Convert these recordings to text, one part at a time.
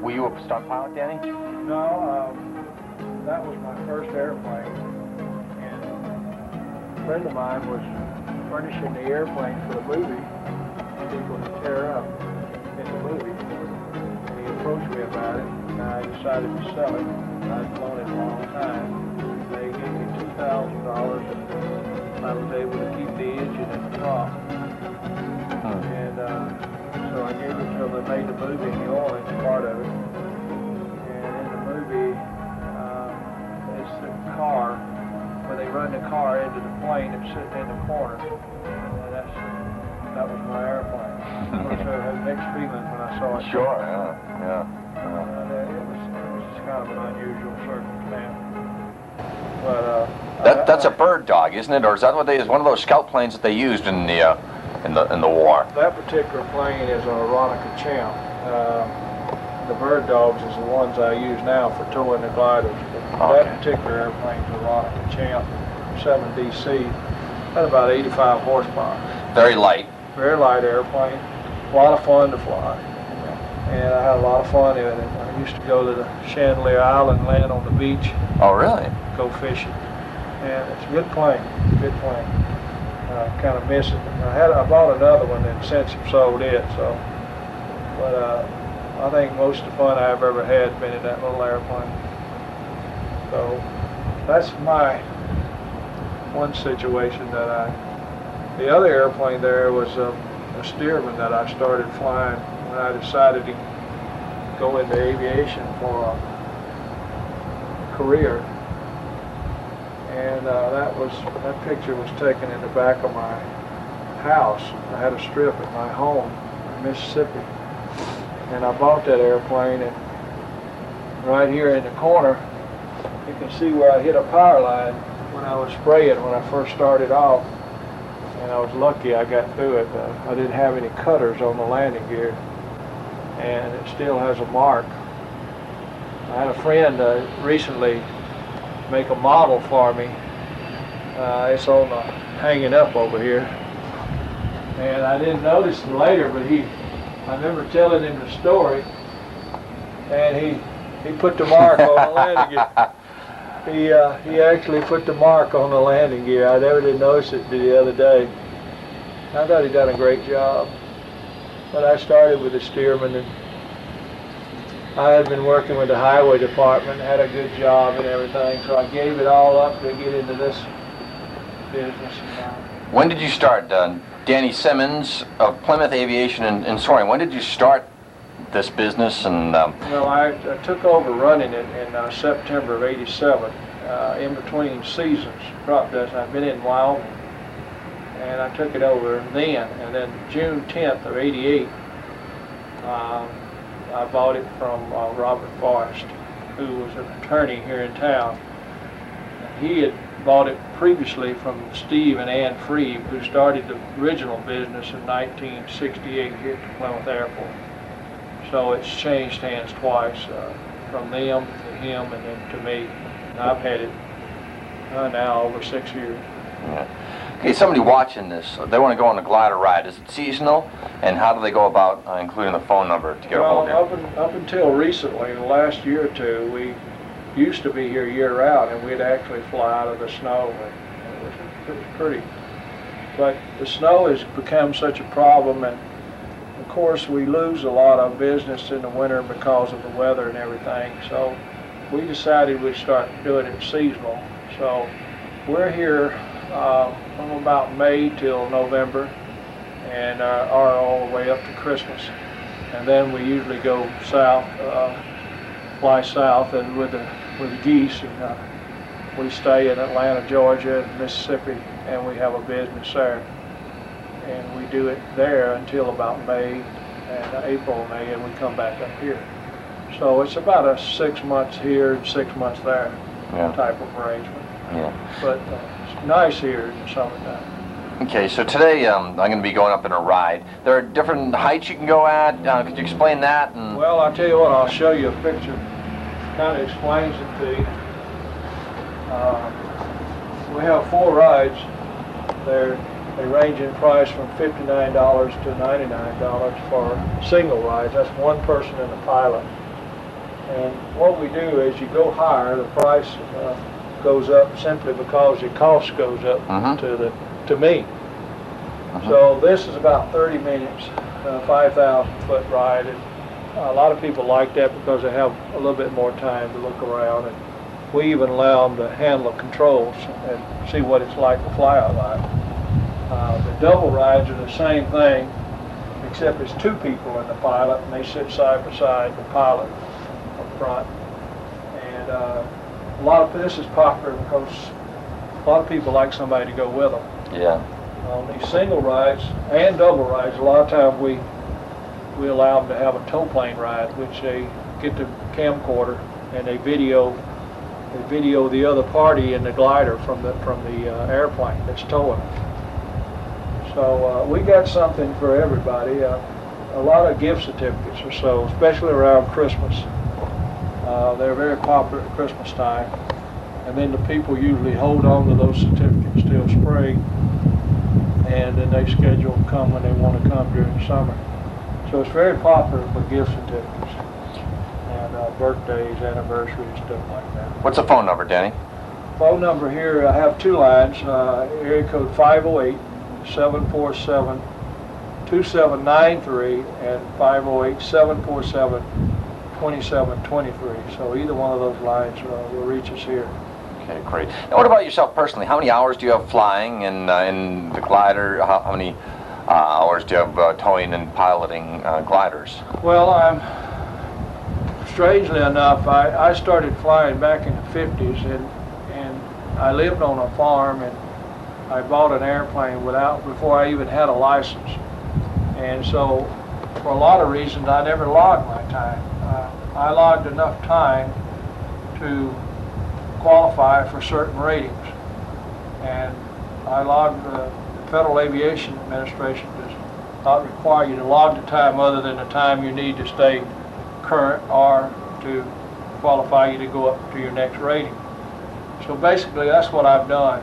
Were you a stunt pilot, Danny? No, that was my first airplane. And a friend of mine was furnishing the airplane for the movie, and he was to tear up in the movie. And he approached me about it, and I decided to sell it. I'd flown it a long time. They gave me $2,000, and I was able to keep the engine at the top. And so I gave it to them. They made the movie in New Orleans, part of it. And in the movie, it's the car, where they run the car into the plane that's sitting in the corner. And that was my airplane. Of course, I had mixed feelings when I saw it. Sure, yeah. It was just kind of an unusual circumstance. But that's a bird dog, isn't it? Or is that what they? Is one of those scout planes that they used in the war? That particular plane is a Rackauskas champ. The bird dogs is the ones I use now for towing the gliders. But that particular airplane is a Rackauskas champ, 7DC, at about 85 horsepower. Very light. Very light airplane. A lot of fun to fly. And I had a lot of fun in it. I used to go to the Chandelier Island, land on the beach. Oh, really? Go fishing. And it's a good plane. Good plane. I kind of miss it. I bought another one and since sold it. So, but I think most of the fun I've ever had has been in that little airplane. So that's my one situation that the other airplane there was a Stearman that I started flying when I decided to go into aviation for a career. And that picture was taken in the back of my house. I had a strip at my home in Mississippi. And I bought that airplane, and right here in the corner, you can see where I hit a power line when I was spraying when I first started off. And I was lucky I got through it. I didn't have any cutters on the landing gear, and it still has a mark. I had a friend recently make a model for me. It's on the hanging up over here, and I didn't notice it later, but I remember telling him the story, and he put the mark on the landing gear. He actually put the mark on the landing gear. I never did notice it the other day. I thought he'd done a great job. But I started with the Stearman, and I had been working with the highway department, had a good job and everything, so I gave it all up to get into this business. When did you start, Danny Simmons of Plymouth Aviation and Soaring? When did you start this business? And well, I took over running it in September of '87, in between seasons, crop dust. I've been in Wyoming, and I took it over then. And then June 10th of '88, I bought it from Robert Forrest, who was an attorney here in town. He had bought it previously from Steve and Ann Freeb, who started the original business in 1968 here at the Plymouth Airport. So it's changed hands twice, from them to him and then to me. And I've had it now over 6 years. Yeah. Okay, somebody watching this, they want to go on a glider ride. Is it seasonal? And how do they go about including the phone number to get a hold of you? Up until recently, the last year or two, we used to be here year round, and we'd actually fly out of the snow. And it was pretty. But the snow has become such a problem, and of course we lose a lot of business in the winter because of the weather and everything. So we decided we'd start doing it seasonal. So we're here from about May till November, and are all the way up to Christmas. And then we usually go south, fly south, and with the geese, and we stay in Atlanta, Georgia, and Mississippi, and we have a business there. And we do it there until about May, and April, May, and we come back up here. So it's about a 6 months here and 6 months there type of arrangement. Yeah. But it's nice here in the summertime. Okay, so today I'm going to be going up in a ride. There are different heights you can go at. Could you explain that? Well, I'll tell you what, I'll show you a picture. Kind of explains it to you. We have 4 rides. They range in price from $59 to $99 for single rides. That's one person and a pilot. And what we do is you go higher, the price goes up simply because your cost goes up to me. So this is about 30 minutes, 5,000 foot ride. And a lot of people like that because they have a little bit more time to look around. And we even allow them to handle the controls and see what it's like to fly out live. The double rides are the same thing, except it's 2 people in the pilot, and they sit side by side, the pilot up front. And this is popular because a lot of people like somebody to go with them. Yeah. On these single rides and double rides, a lot of times we allow them to have a tow plane ride, which they get the camcorder and they video the other party in the glider from the airplane that's towing them. So we got something for everybody. A lot of gift certificates or so, especially around Christmas. They're very popular at Christmas time. And then the people usually hold on to those certificates till spring, and then they schedule them come when they want to come during the summer. So it's very popular for gift certificates and birthdays, anniversaries, stuff like that. What's the phone number, Danny? Phone number here, I have 2 lines, area code 508. 747-2793 and 508-747-2723. So either one of those lines will reach us here. Okay, great. Now, what about yourself personally? How many hours do you have flying in the glider? How many hours do you have towing and piloting gliders? Well, strangely enough, I started flying back in the 50s, and I lived on a farm, and I bought an airplane before I even had a license. And so, for a lot of reasons, I never logged my time. I logged enough time to qualify for certain ratings. And I logged, the Federal Aviation Administration does not require you to log the time other than the time you need to stay current or to qualify you to go up to your next rating. So basically, that's what I've done.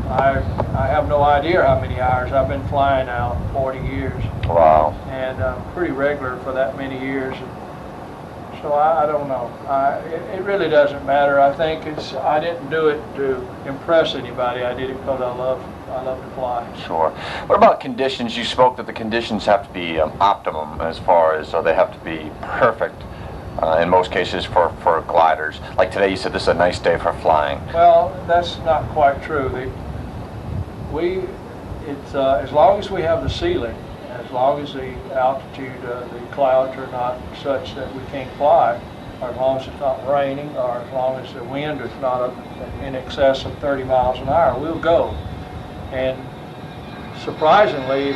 I have no idea how many hours. I've been flying now 40 years. Wow. And pretty regular for that many years. So I don't know. It really doesn't matter. I think I didn't do it to impress anybody. I did it because I love to fly. Sure. What about conditions? You spoke that the conditions have to be optimum as far as they have to be perfect in most cases for gliders. Like today you said this is a nice day for flying. Well, that's not quite true. As long as we have the ceiling, as long as the altitude, the clouds are not such that we can't fly, or as long as it's not raining, or as long as the wind is not in excess of 30 miles an hour, we'll go. And surprisingly,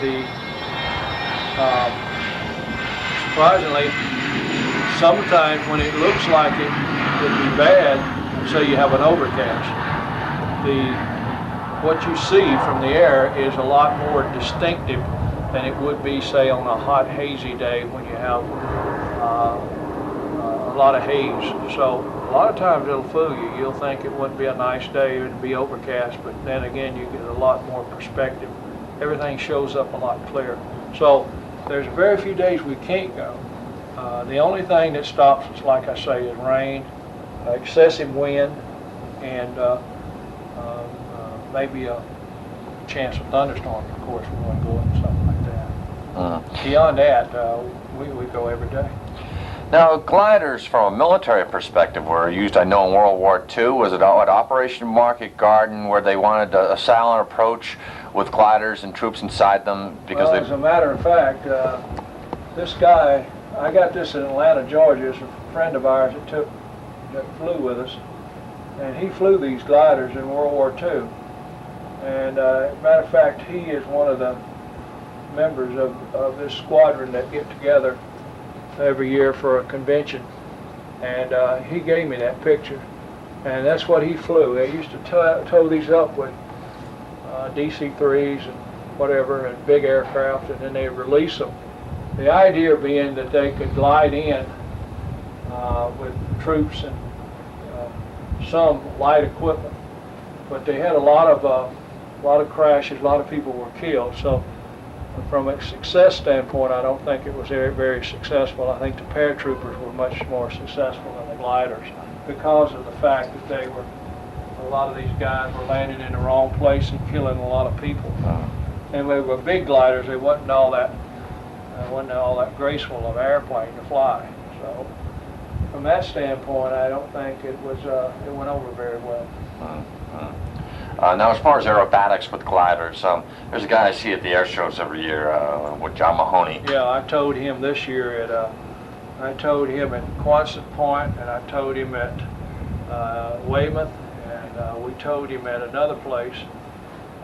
sometimes when it looks like it would be bad, say you have an overcast, what you see from the air is a lot more distinctive than it would be, say, on a hot, hazy day when you have a lot of haze. So a lot of times it'll fool you. You'll think it wouldn't be a nice day, it would be overcast, but then again you get a lot more perspective. Everything shows up a lot clearer. So there's very few days we can't go. The only thing that stops us, like I say, is rain, excessive wind, and maybe a chance of thunderstorms. Of course, we want to go and something like that. Beyond that, we go every day. Now, gliders from a military perspective were used, I know, in World War II. Was it at Operation Market Garden where they wanted a silent approach with gliders and troops inside them? Because well, as a matter of fact, this guy, I got this in Atlanta, Georgia. It's a friend of ours that flew with us, and he flew these gliders in World War II. And matter of fact, he is one of the members of this squadron that get together every year for a convention, and he gave me that picture, and that's what he flew. They used to tow these up with DC-3s and whatever, and big aircraft, and then they release them. The idea being that they could glide in with troops and some light equipment, but they had a lot of crashes, a lot of people were killed. So from a success standpoint, I don't think it was very, very successful. I think the paratroopers were much more successful than the gliders because of the fact that a lot of these guys were landing in the wrong place and killing a lot of people. And they were big gliders. They wasn't all that graceful of an airplane to fly. So from that standpoint, I don't think it went over very well. Now, as far as aerobatics with gliders, there's a guy I see at the air shows every year with John Mahoney. Yeah, I towed him this year I towed him at Quonset Point, and I towed him at Weymouth, and we towed him at another place.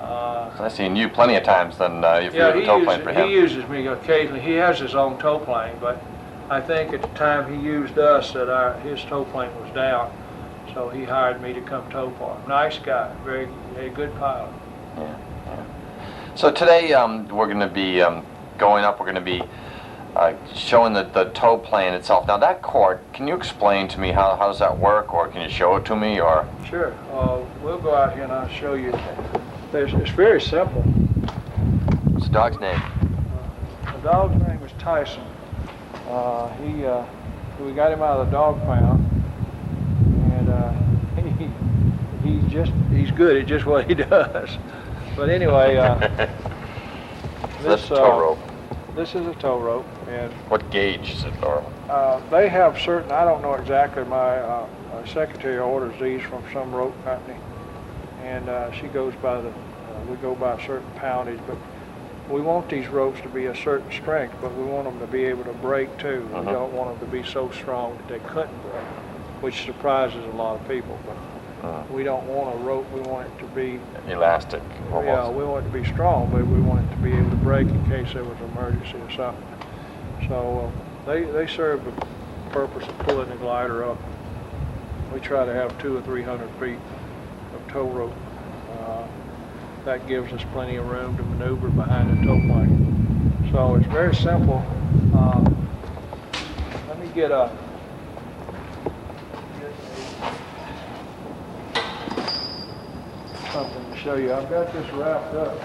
I've seen you plenty of times then if you have a tow plane for him. He uses me occasionally. He has his own tow plane, but I think at the time he used us that his tow plane was down. So he hired me to come tow for him. Nice guy, very good pilot. Yeah. So today we're going to be going up. We're going to be showing the tow plane itself. Now that court, can you explain to me how does that work, or can you show it to me, or? Sure. We'll go out here and I'll show you. It's very simple. What's the dog's name? The dog's name is Tyson. We got him out of the dog pound. He's good at just what he does. But anyway, This tow rope. This is a tow rope, and What gauge is it, or? they have certain. I don't know exactly. My secretary orders these from some rope company, and she goes by we go by a certain poundage. But we want these ropes to be a certain strength, but we want them to be able to break too. We don't want them to be so strong that they couldn't break, which surprises a lot of people. But we don't want a rope. We want it to be Elastic. Almost. Yeah, we want it to be strong, but we want it to be able to break in case there was an emergency or something. So they serve the purpose of pulling the glider up. We try to have 200 or 300 feet of tow rope. That gives us plenty of room to maneuver behind the tow plane. So it's very simple. Let me get something to show you. I've got this wrapped up.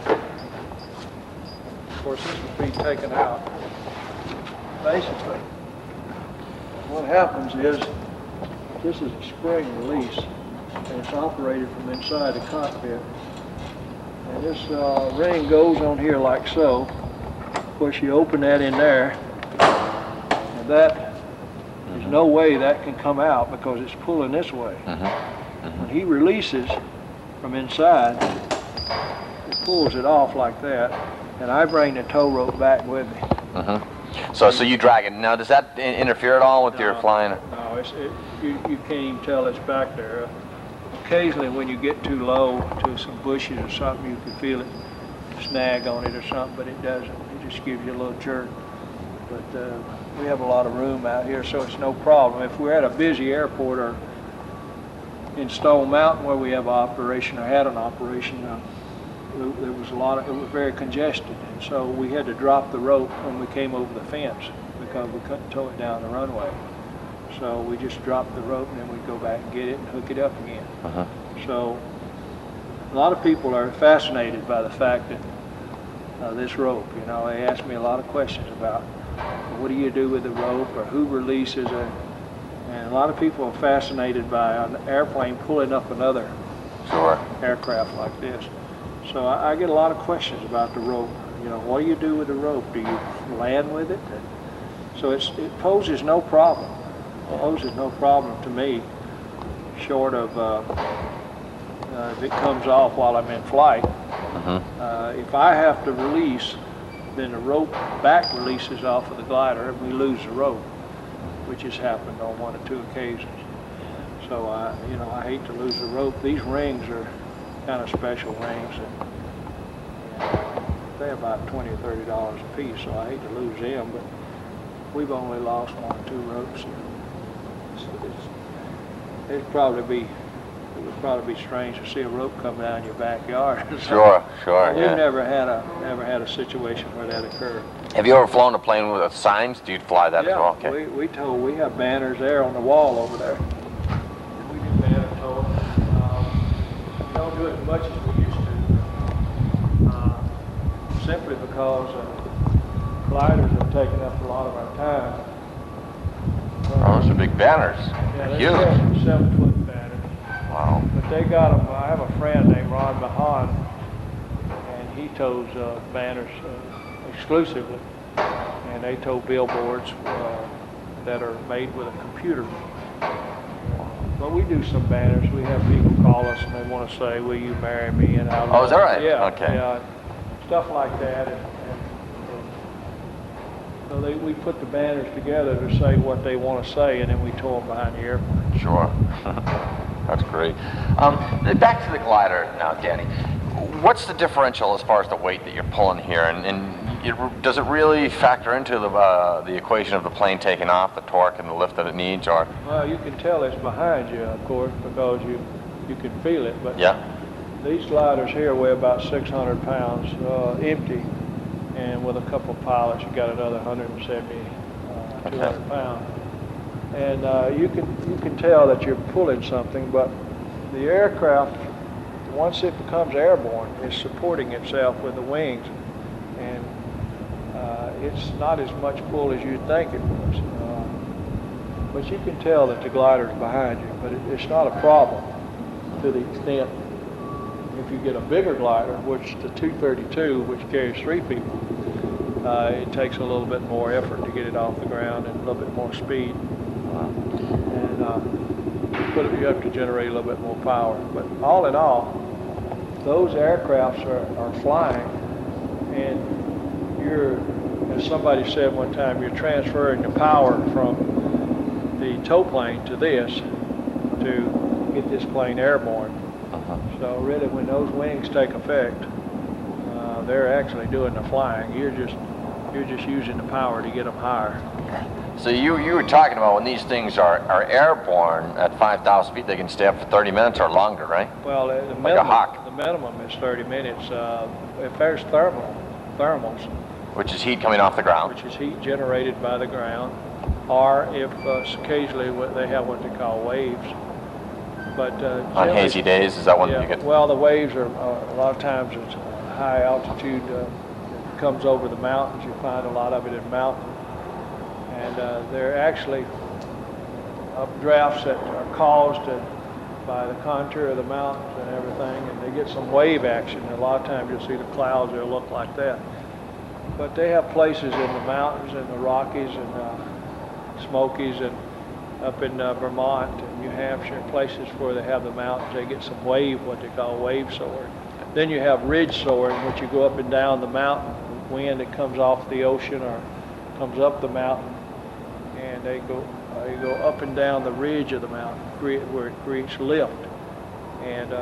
Of course, this will be taken out. Basically, what happens is this is a spring release, and it's operated from inside the cockpit. And this ring goes on here like so. Of course, you open that in there, and that there's no way that can come out because it's pulling this way. When he releases from inside, it pulls it off like that, and I bring the tow rope back with me. So you drag it. Now, does that interfere at all with your flying? No, you can't even tell it's back there. Occasionally, when you get too low to some bushes or something, you can feel it snag on it or something, but it doesn't. It just gives you a little jerk. But we have a lot of room out here, so it's no problem. If we're at a busy airport or in Stone Mountain where we have an operation or had an operation, there was it was very congested, and so we had to drop the rope when we came over the fence because we couldn't tow it down the runway. So we just dropped the rope, and then we'd go back and get it and hook it up again. So a lot of people are fascinated by the fact that this rope, they ask me a lot of questions about what do you do with the rope or who releases it. And a lot of people are fascinated by an airplane pulling up another aircraft like this. So I get a lot of questions about the rope. What do you do with the rope? Do you land with it? So it poses no problem. It poses no problem to me, short of if it comes off while I'm in flight. If I have to release, then the rope back releases off of the glider and we lose the rope, which has happened on 1 or 2 occasions. So I hate to lose the rope. These rings are kind of special rings, and they're about $20 or $30 a piece, so I hate to lose them, but we've only lost 1 or 2 ropes. It would probably be strange to see a rope come down your backyard. Sure, We've yeah. never had a situation where that occurred. Have you ever flown a plane with signs? Do you fly that as well? Yeah, Okay. we have banners there on the wall over there. We do banner tow. We don't do it as much as we used to, simply because gliders have taken up a lot of our time. Oh, those are big banners. Yeah, They're they're huge. 7-foot banners. Wow. But they got them. I have a friend named Ron Mahan, and he tows banners exclusively, and they tow billboards that are made with a computer. But we do some banners. We have people call us and they want to say, "Will you marry me?" And how. Oh, is that right? Yeah. Okay. Yeah. Stuff like that, and so we put the banners together to say what they want to say, and then we tow them behind the airplane. Sure. That's great. Back to the glider now, Danny. What's the differential as far as the weight that you're pulling here, and does it really factor into the equation of the plane taking off, the torque and the lift that it needs, or? Well, you can tell it's behind you, of course, because you can feel it. But Yeah. these gliders here weigh about 600 pounds empty, and with a couple of pilots, you got another 170, 200 pounds. And you can tell that you're pulling something, but the aircraft, once it becomes airborne, is supporting itself with the wings, and it's not as much pull as you'd think it was. But you can tell that the glider's behind you, but it's not a problem to the extent if you get a bigger glider, which the 232, which carries 3 people, it takes a little bit more effort to get it off the ground and a little bit more speed. And you have to generate a little bit more power. But all in all, those aircrafts are flying, and as somebody said one time, you're transferring the power from the tow plane to this to get this plane airborne. So really, when those wings take effect, they're actually doing the flying. You're just using the power to get them higher. So you were talking about when these things are airborne at 5,000 feet, they can stay up for 30 minutes or longer, right? Well, Like a hawk. the minimum is 30 minutes. If there's thermals, Which is heat coming off the ground. which is heat generated by the ground, or if occasionally they have what they call waves. But On generally- hazy days, is that when yeah, you get? well, the waves are a lot of times it's high altitude. It comes over the mountains. You find a lot of it in mountains. And they're actually updrafts that are caused by the contour of the mountains and everything, and they get some wave action. And a lot of times you'll see the clouds, they'll look like that. But they have places in the mountains and the Rockies and Smokies and up in Vermont and New Hampshire, places where they have the mountains, they get some wave, what they call wave soaring. Then you have ridge soaring, which you go up and down the mountain, the wind that comes off the ocean or comes up the mountain, and they go up and down the ridge of the mountain where it creates lift. And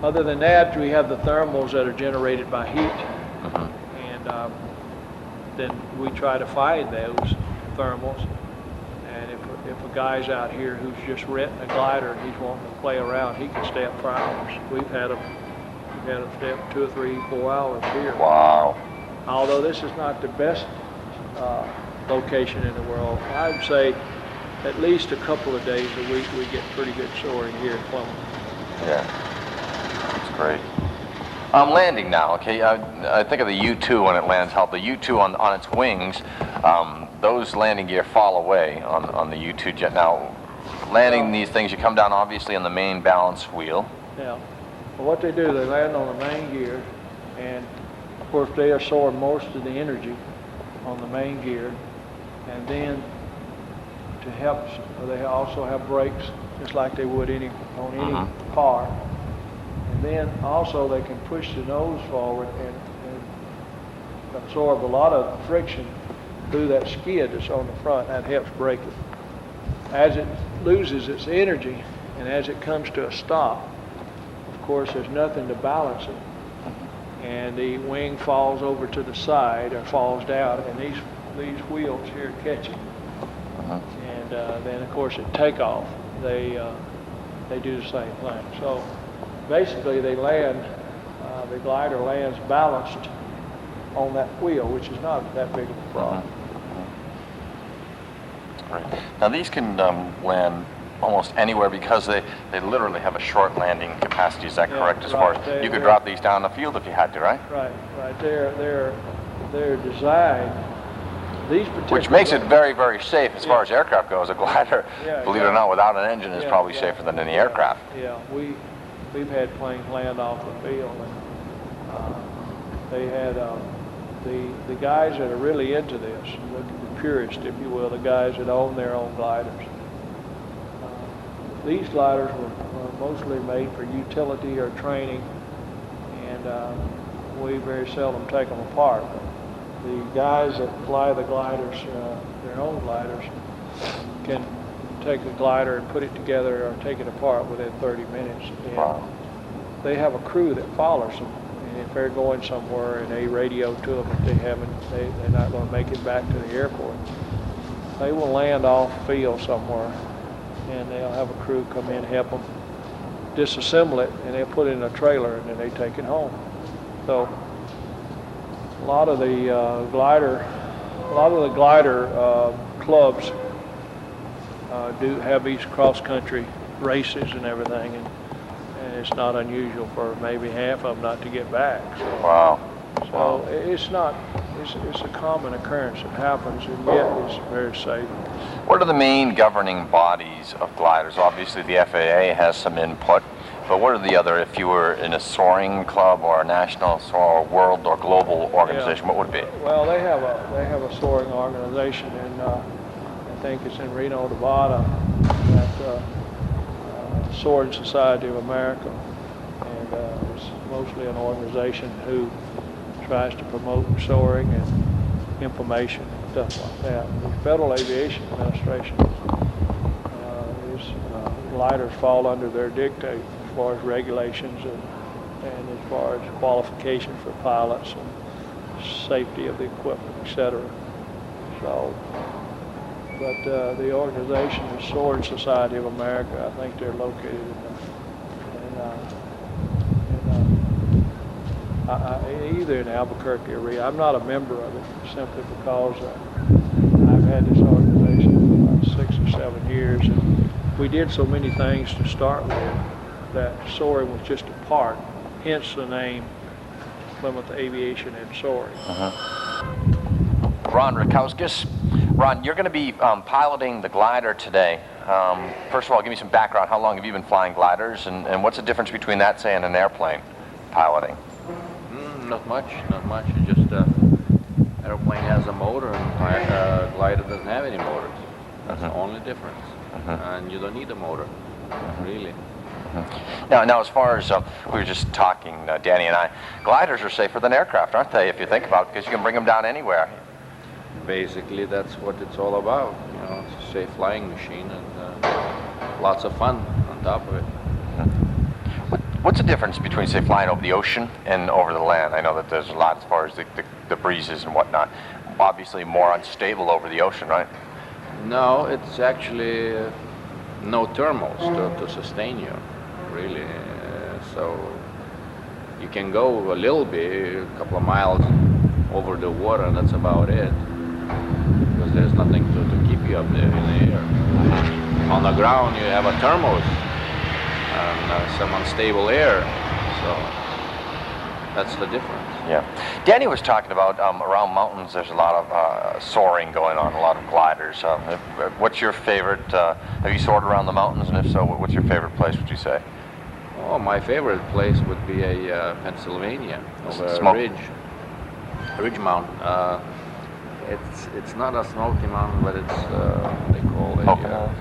other than that, we have the thermals that are generated by heat, and then we try to find those thermals. And if a guy's out here who's just renting a glider and he's wanting to play around, he can stay up for hours. We've had them stay up 2 or 3, 4 hours here. Wow. Although this is not the best location in the world, I would say at least a couple of days a week we get pretty good soaring here in Plymouth. Yeah, that's great. Landing now, okay. I think of the U-2 when it lands. How the U-2 on its wings, those landing gear fall away on the U-2 jet. Now, landing these things, you come down obviously on the main balance wheel. Yeah. Well, what they do, they land on the main gear, and of course they absorb most of the energy on the main gear, and then to help, they also have brakes just like they would on any car. And then also they can push the nose forward and absorb a lot of friction through that skid that's on the front. That helps brake it. As it loses its energy and as it comes to a stop, of course there's nothing to balance it, and the wing falls over to the side or falls down, and these wheels here catch it. And then of course at takeoff they do the same thing. So basically they land, the glider lands balanced on that wheel, which is not that big of a problem. Right. Now these can land almost anywhere because they literally have a short landing capacity. Is that correct? As far as you could drop these down the field if you had to, right? Right. They're designed. These particular, which makes it very, very safe as far as aircraft goes. A glider, believe it or not, without an engine is probably safer than any aircraft. Yeah, we've had planes land off the field, and they had the guys that are really into this, the purists, if you will, the guys that own their own gliders. These gliders were mostly made for utility or training, and we very seldom take them apart. The guys that fly the gliders, their own gliders, can take a glider and put it together or take it apart within 30 minutes. And they have a crew that follows them. And if they're going somewhere and they radio to them if they're not going to make it back to the airport, they will land off field somewhere, and they'll have a crew come in, help them disassemble it, and they'll put it in a trailer, and then they take it home. So a lot of the glider clubs do have these cross-country races and everything, and it's not unusual for maybe half of them not to get back. So, So it's a common occurrence that happens, and yet it's very safe. What are the main governing bodies of gliders? Obviously the FAA has some input, but what are the other, if you were in a soaring club or a national or world or global organization, what would it be? Well, they have a soaring organization, and I think it's in Reno, Nevada, at Soaring Society of America, and it's mostly an organization who tries to promote soaring and information and stuff like that. The Federal Aviation Administration gliders fall under their dictate as far as regulations and as far as qualification for pilots and safety of the equipment, etc. So, but the organization is Soaring Society of America. I think they're located either in Albuquerque or Rio. I'm not a member of it simply because I've had this organization for about 6 or 7 years, and we did so many things to start with that soaring was just a part, hence the name Plymouth Aviation and Soaring. Ron Rackauskas. Ron, you're going to be piloting the glider today. First of all, give me some background. How long have you been flying gliders, and what's the difference between that, say, and an airplane piloting? Not much. It's just airplane has a motor, and glider doesn't have any motors. That's the only difference. And you don't need a motor, really. Now, as far as we were just talking, Danny and I, gliders are safer than aircraft, aren't they? If you think about it, because you can bring them down anywhere. Basically, that's what it's all about. You know, it's a safe flying machine, and lots of fun on top of it. What's the difference between, say, flying over the ocean and over the land? I know that there's a lot as far as the breezes and whatnot. Obviously more unstable over the ocean, right? No, it's actually no thermals to sustain you, really. So you can go a little bit, a couple of miles over the water, and that's about it. Because there's nothing to keep you up there in the air. On the ground, you have a thermos and some unstable air, so that's the difference. Yeah. Danny was talking about around mountains there's a lot of soaring going on, a lot of gliders. What's your favorite, have you soared around the mountains, and if so, what's your favorite place, would you say? Oh, my favorite place would be Pennsylvania, over a ridge mountain. It's not a Smoky Mountain, but it's they call it Poconos.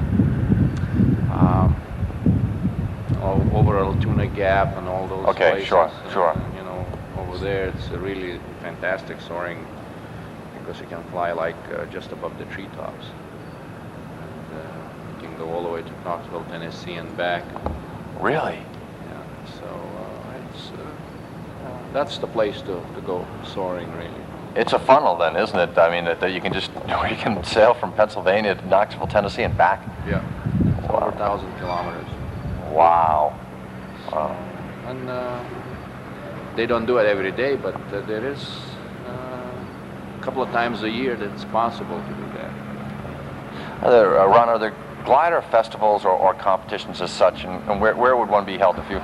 over Altoona Gap and all those Okay, places. sure, sure. You know, over there it's a really fantastic soaring because you can fly like just above the treetops. And, you can go all the way to Knoxville, Tennessee, and back. Really? Yeah. So that's the place to go soaring, really. It's a funnel then, isn't it? I mean, that you can just, you can sail from Pennsylvania to Knoxville, Tennessee and back? Yeah. It's over 1,000 kilometers. Wow. Wow. And they don't do it every day, but there is a couple of times a year that it's possible to do that. Are there glider festivals or competitions as such, and where would one be held if you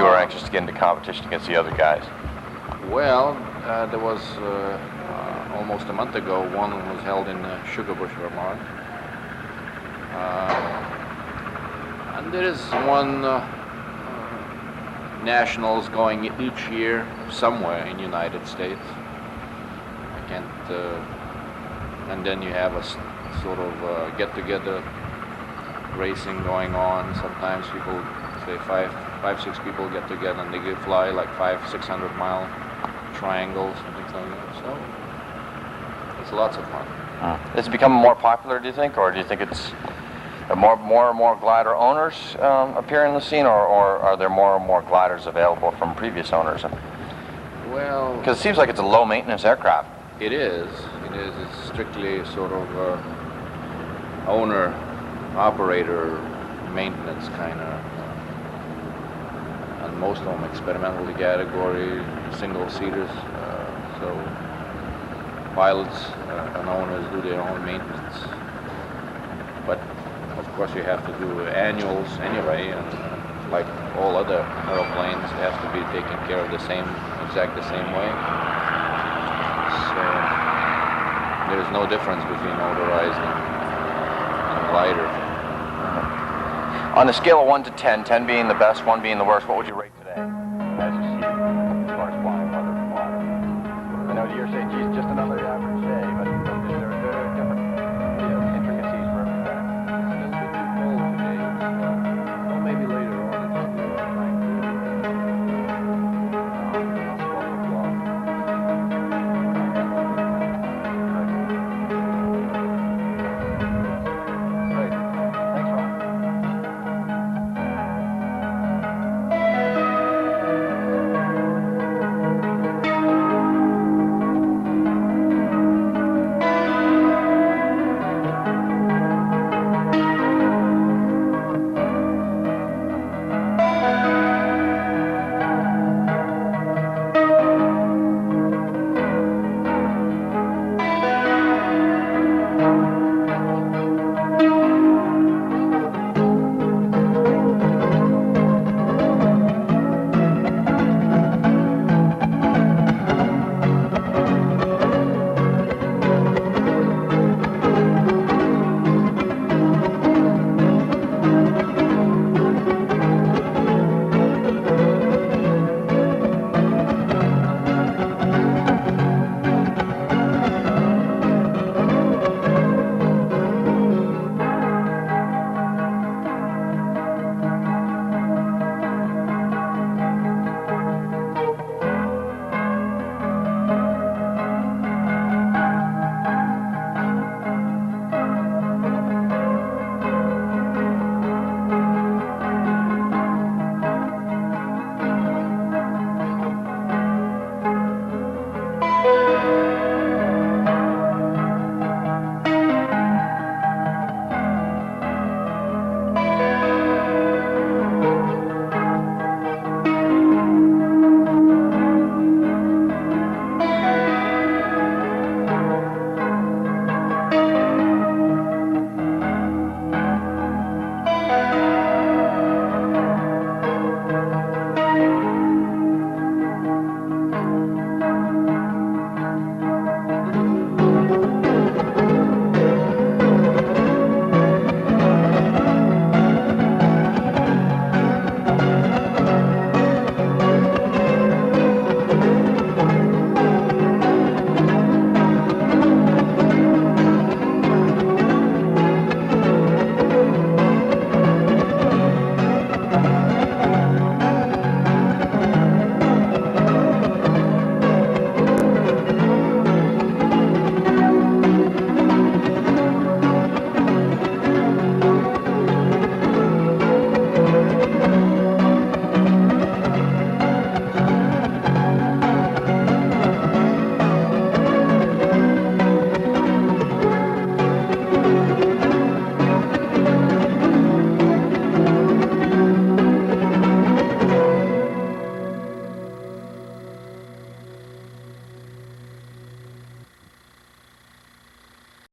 were anxious to get into competition against the other guys? Well, there was almost a month ago, one was held in Sugarbush, Vermont. And there is one nationals going each year somewhere in the United States. I can't, and then you have a sort of get-together racing going on. Sometimes people, say five, 6 people get together and they fly like 500-600 mile triangles and things like that. So it's lots of fun. It's become more popular, do you think, or do you think it's more and more glider owners appear in the scene, or are there more and more gliders available from previous owners? Well, because it seems like it's a low-maintenance aircraft. It is. It's strictly sort of owner, operator, maintenance kind of. And most of them experimental category, single-seaters. So pilots and owners do their own maintenance. But of course you have to do annuals anyway, and like all other aeroplanes, they have to be taken care of the same way. So there's no difference between motorized and glider. On a scale of 1 to 10, 10 being the best, 1 being the worst, what would you rate